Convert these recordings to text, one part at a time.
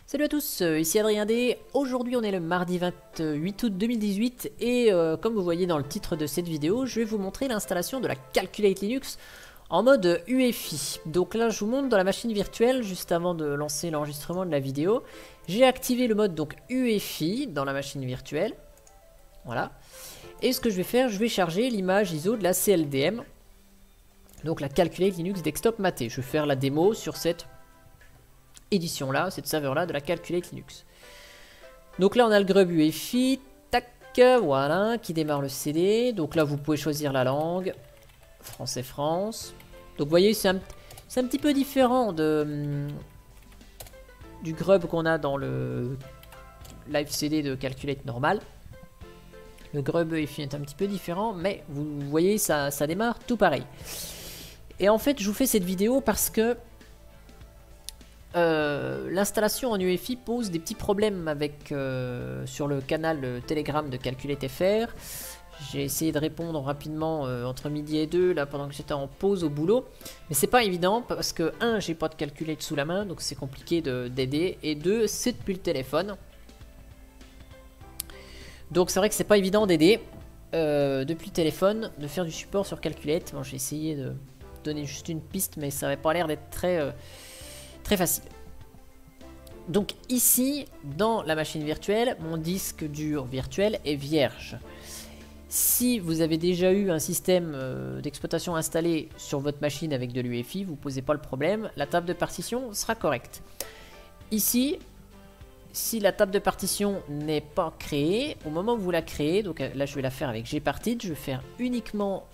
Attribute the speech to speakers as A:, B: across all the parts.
A: Salut à tous, ici Adrien D. Aujourd'hui on est le mardi 28 août 2018 et comme vous voyez dans le titre de cette vidéo, je vais vous montrer l'installation de la Calculate Linux en mode UEFI. Donc là je vous montre dans la machine virtuelle juste avant de lancer l'enregistrement de la vidéo. J'ai activé le mode donc UEFI dans la machine virtuelle. Voilà. Et ce que je vais faire, je vais charger l'image ISO de la CLDM. Donc la Calculate Linux Desktop Mate. Je vais faire la démo sur cette édition là, cette saveur là de la Calculate Linux. Donc là on a le grub UEFI, tac, voilà, qui démarre le CD. Donc là vous pouvez choisir la langue, français France. Donc vous voyez c'est un petit peu différent de du grub qu'on a dans le live CD de Calculate normal. Le grub UEFI est un petit peu différent, mais vous voyez ça démarre tout pareil. Et en fait je vous fais cette vidéo parce que l'installation en UEFI pose des petits problèmes avec sur le canal Telegram de Calculate FR. J'ai essayé de répondre rapidement entre midi et 2 là pendant que j'étais en pause au boulot, mais c'est pas évident parce que 1 j'ai pas de Calculate sous la main donc c'est compliqué d'aider, et 2 c'est depuis le téléphone. Donc c'est vrai que c'est pas évident d'aider depuis le téléphone, de faire du support sur Calculate. Bon, j'ai essayé de donner juste une piste mais ça n'avait pas l'air d'être très facile. Donc ici, dans la machine virtuelle, mon disque dur virtuel est vierge. Si vous avez déjà eu un système d'exploitation installé sur votre machine avec de l'UEFI, vous ne posez pas le problème, la table de partition sera correcte. Ici, si la table de partition n'est pas créée, au moment où vous la créez, donc là je vais la faire avec Gparted, je vais faire uniquement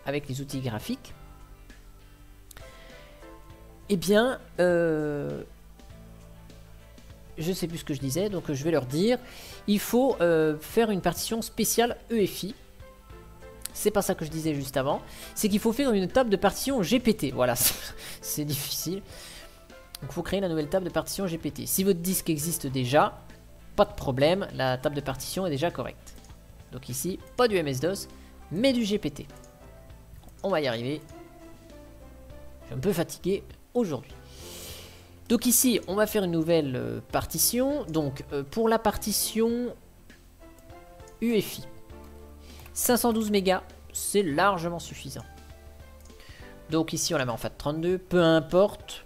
A: avec les outils graphiques. Eh bien, je sais plus ce que je disais, donc je vais leur dire, il faut faire une partition spéciale UEFI. C'est pas ça que je disais juste avant, c'est qu'il faut faire une table de partition GPT. Voilà, c'est difficile. Donc il faut créer la nouvelle table de partition GPT. Si votre disque existe déjà, pas de problème, la table de partition est déjà correcte. Donc ici, pas du MS-DOS, mais du GPT. On va y arriver. Je suis un peu fatigué aujourd'hui. Donc ici, on va faire une nouvelle partition. Donc pour la partition UEFI, 512 mégas, c'est largement suffisant. Donc ici, on la met en FAT32, peu importe.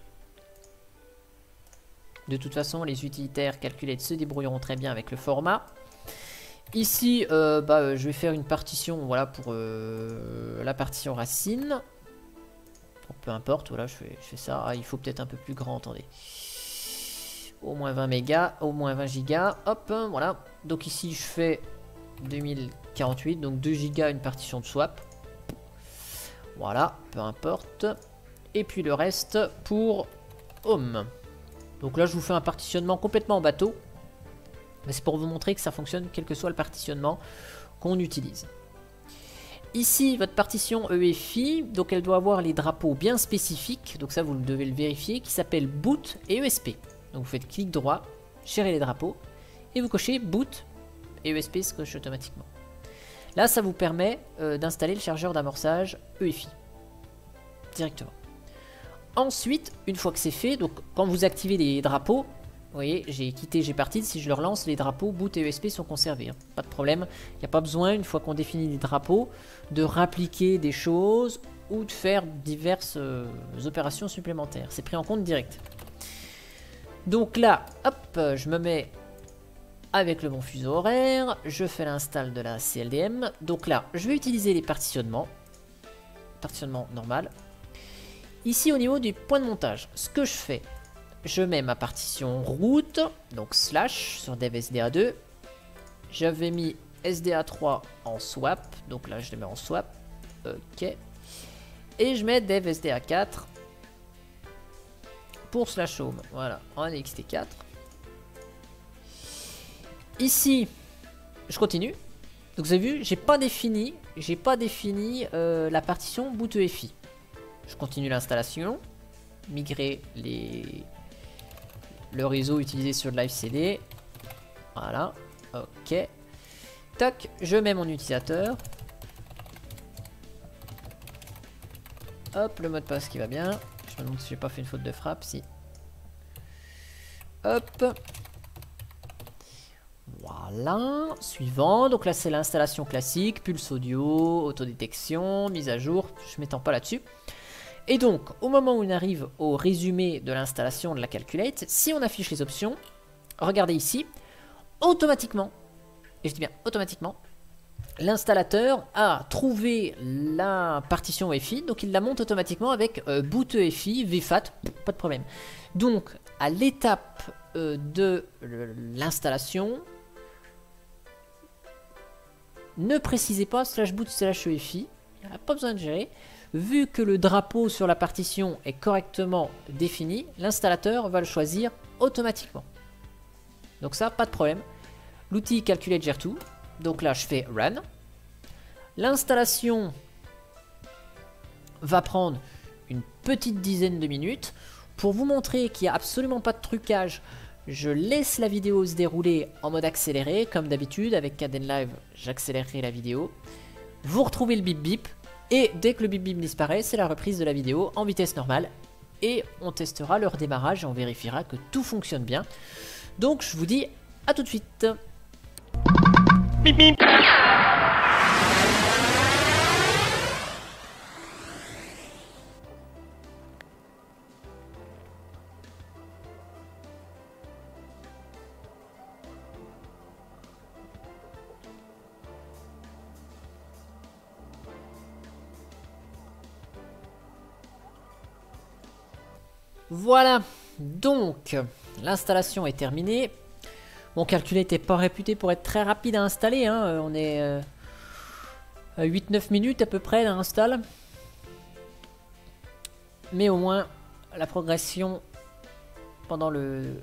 A: De toute façon, les utilitaires Calculate se débrouilleront très bien avec le format. Ici, je vais faire une partition, voilà, pour la partition racine. Donc, peu importe, voilà, je fais ça. Ah, il faut peut-être un peu plus grand, attendez. Au moins 20 mégas, au moins 20 gigas. Hop, voilà. Donc ici, je fais 2048, donc 2 gigas, une partition de swap. Voilà, peu importe. Et puis le reste pour home. Donc là, je vous fais un partitionnement complètement en bateau. Mais c'est pour vous montrer que ça fonctionne quel que soit le partitionnement qu'on utilise. Ici, votre partition UEFI, donc elle doit avoir les drapeaux bien spécifiques, donc ça vous devez le vérifier, qui s'appellent boot et ESP. Donc vous faites clic droit, gérer les drapeaux, et vous cochez boot et ESP se coche automatiquement. Là, ça vous permet d'installer le chargeur d'amorçage UEFI directement. Ensuite, une fois que c'est fait, donc quand vous activez les drapeaux, vous voyez, j'ai quitté Gparted, si je le relance, les drapeaux boot et ESP sont conservés, hein. Pas de problème, il n'y a pas besoin, une fois qu'on définit les drapeaux, de rappliquer des choses ou de faire diverses opérations supplémentaires. C'est pris en compte direct. Donc là, hop, je me mets avec le bon fuseau horaire, je fais l'install de la CLDM. Donc là, je vais utiliser les partitionnement normal. Ici, au niveau du point de montage, ce que je fais, je mets ma partition route, donc slash sur dev SDA2. J'avais mis SDA3 en swap, donc là je le mets en swap. Ok. Et je mets dev SDA4 pour slash home. Voilà, en NXT4. Ici, je continue. Donc vous avez vu, j'ai pas défini la partition boot UEFI. Je continue l'installation, migrer le réseau utilisé sur le live CD. Voilà, ok. Tac, je mets mon utilisateur. Hop, le mot de passe qui va bien. Je me demande si j'ai pas fait une faute de frappe, si. Hop. Voilà. Suivant. Donc là, c'est l'installation classique. Pulse audio, autodétection, mise à jour. Je ne m'étends pas là-dessus. Et donc, au moment où on arrive au résumé de l'installation de la Calculate, si on affiche les options, regardez ici, automatiquement, et je dis bien automatiquement, l'installateur a trouvé la partition EFI, donc il la monte automatiquement avec boot EFI, VFAT, pas de problème. Donc, à l'étape de l'installation, ne précisez pas /boot /EFI, il n'y a pas besoin de gérer. Vu que le drapeau sur la partition est correctement défini, l'installateur va le choisir automatiquement. Donc ça, pas de problème. L'outil Calculate gère tout. Donc là, je fais Run. L'installation va prendre une petite dizaine de minutes. Pour vous montrer qu'il n'y a absolument pas de trucage, je laisse la vidéo se dérouler en mode accéléré. Comme d'habitude, avec Kdenlive, j'accélérerai la vidéo. Vous retrouvez le bip bip. Et dès que le bip bip disparaît, c'est la reprise de la vidéo en vitesse normale. Et on testera le redémarrage et on vérifiera que tout fonctionne bien. Donc je vous dis à tout de suite. Bip bip. Voilà, donc l'installation est terminée. Mon Calculate n'est pas réputé pour être très rapide à installer, hein. On est à 8-9 minutes à peu près d'install. Mais au moins, la progression pendant le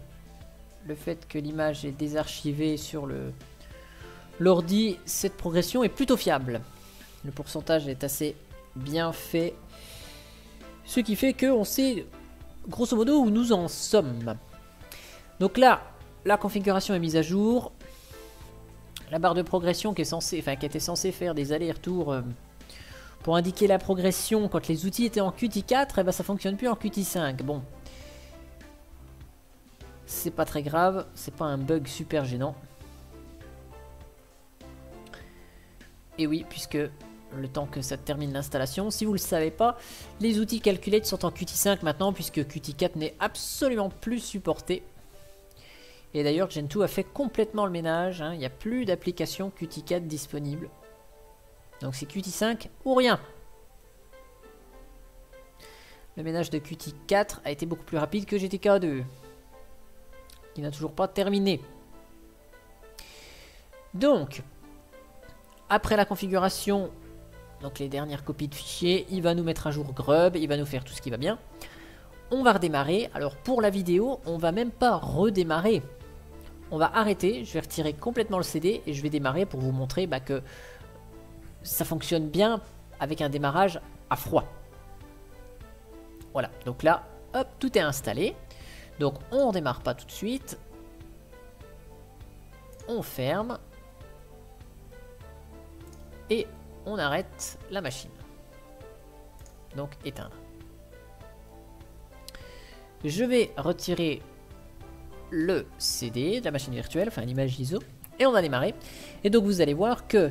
A: fait que l'image est désarchivée sur l'ordi, cette progression est plutôt fiable. Le pourcentage est assez bien fait. Ce qui fait qu'on sait grosso modo où nous en sommes. Donc là, la configuration est mise à jour. La barre de progression qui était censée faire des allers-retours pour indiquer la progression quand les outils étaient en Qt 4, et ben ça fonctionne plus en Qt 5. Bon, c'est pas très grave, c'est pas un bug super gênant. Et oui, puisque le temps que ça termine l'installation. Si vous ne le savez pas, les outils Calculate sont en Qt 5 maintenant, puisque Qt 4 n'est absolument plus supporté. Et d'ailleurs, Gentoo a fait complètement le ménage, hein. Il n'y a plus d'application Qt 4 disponible. Donc c'est Qt 5 ou rien. Le ménage de Qt 4 a été beaucoup plus rapide que GTK 2, qui n'a toujours pas terminé. Donc, après la configuration, donc les dernières copies de fichiers, il va nous mettre à jour Grub, il va nous faire tout ce qui va bien. On va redémarrer. Alors pour la vidéo, on va même pas redémarrer. On va arrêter, je vais retirer complètement le CD et je vais démarrer pour vous montrer que ça fonctionne bien avec un démarrage à froid. Voilà, donc là, hop, tout est installé. Donc on ne redémarre pas tout de suite. On ferme. Et on arrête la machine. Donc éteindre. Je vais retirer le CD de la machine virtuelle, enfin l'image ISO, et on va démarrer. Et donc vous allez voir que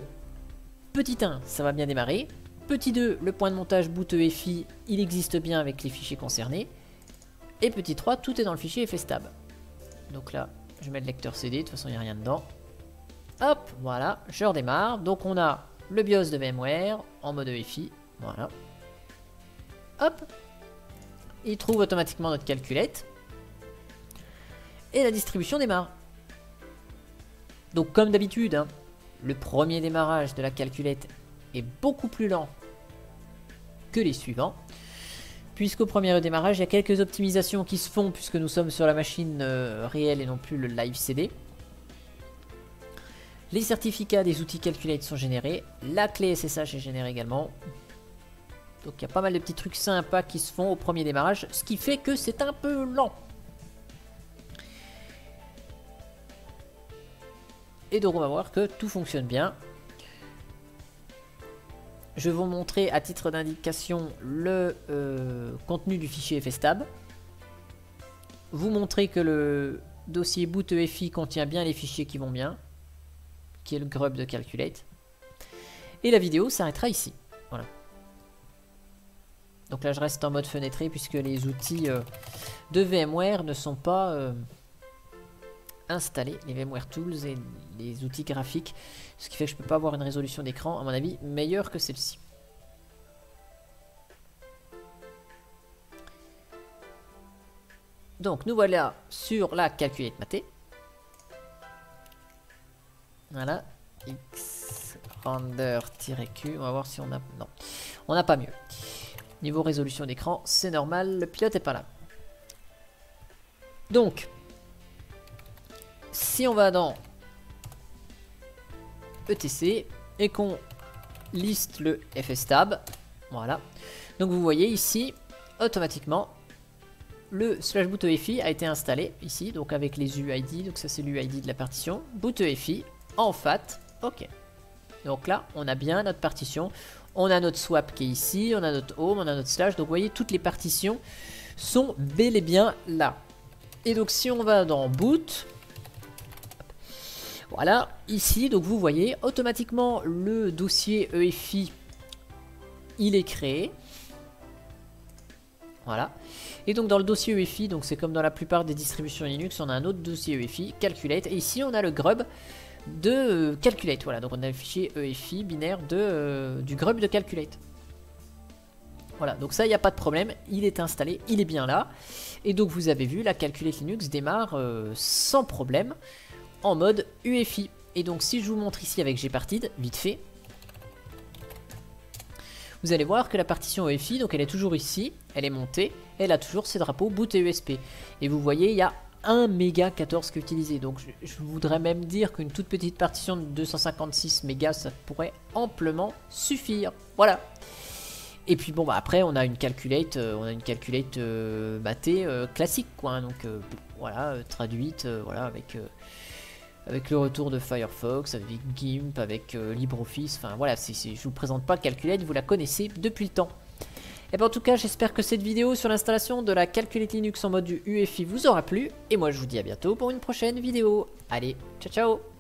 A: petit 1, ça va bien démarrer. Petit 2, le point de montage boot EFI, il existe bien avec les fichiers concernés. Et petit 3, tout est dans le fichier FSTab. Donc là, je mets le lecteur CD, de toute façon il n'y a rien dedans. Hop, voilà, je redémarre. Donc on a le BIOS de VMware en mode EFI, voilà. Hop, il trouve automatiquement notre Calculate. Et la distribution démarre. Donc comme d'habitude, hein, le premier démarrage de la Calculate est beaucoup plus lent que les suivants. Puisqu'au premier démarrage, il y a quelques optimisations qui se font puisque nous sommes sur la machine réelle et non plus le live CD. Les certificats des outils Calculate sont générés. La clé SSH est générée également. Donc il y a pas mal de petits trucs sympas qui se font au premier démarrage, ce qui fait que c'est un peu lent. Et donc on va voir que tout fonctionne bien. Je vais vous montrer à titre d'indication le contenu du fichier FSTab. Vous montrer que dossier boot EFI contient bien les fichiers qui vont bien, qui est le grub de Calculate. Et la vidéo s'arrêtera ici. Voilà. Donc là, je reste en mode fenêtré puisque les outils de VMware ne sont pas installés. Les VMware Tools et les outils graphiques. Ce qui fait que je ne peux pas avoir une résolution d'écran, à mon avis, meilleure que celle-ci. Donc nous voilà sur la Calculate Maté. Voilà. X render-q. On va voir si on a... Non, on n'a pas mieux. Niveau résolution d'écran, c'est normal. Le pilote n'est pas là. Donc, si on va dans ETC et qu'on liste le fstab, voilà. Donc vous voyez ici, automatiquement, le /boot EFI a été installé ici, donc avec les UID, donc ça c'est l'UID de la partition, boot EFI, en FAT, ok. Donc là, on a bien notre partition, on a notre swap qui est ici, on a notre home, on a notre slash, donc vous voyez, toutes les partitions sont bel et bien là. Et donc si on va dans boot, voilà, ici, donc vous voyez, automatiquement, le dossier EFI, il est créé. Voilà. Et donc dans le dossier EFI, donc c'est comme dans la plupart des distributions Linux, on a un autre dossier EFI, Calculate, et ici on a le grub de Calculate. Voilà, donc on a le fichier EFI binaire du grub de Calculate. Voilà, donc ça, il n'y a pas de problème, il est installé, il est bien là. Et donc vous avez vu, la Calculate Linux démarre sans problème en mode UEFI. Et donc si je vous montre ici avec Gparted, vite fait, vous allez voir que la partition EFI, donc elle est toujours ici, elle est montée, elle a toujours ses drapeaux boot et USB. Et vous voyez, il y a 1 méga 14 qui est utilisé. Donc je voudrais même dire qu'une toute petite partition de 256 mégas, ça pourrait amplement suffire. Voilà. Et puis bon, bah après on a une calculate, maté classique, quoi. Hein, donc voilà, traduite, voilà, avec le retour de Firefox, avec GIMP, avec LibreOffice, enfin voilà, je vous présente pas Calculate, vous la connaissez depuis le temps. Et bien en tout cas, j'espère que cette vidéo sur l'installation de la Calculate Linux en mode UEFI vous aura plu, et moi je vous dis à bientôt pour une prochaine vidéo. Allez, ciao ciao!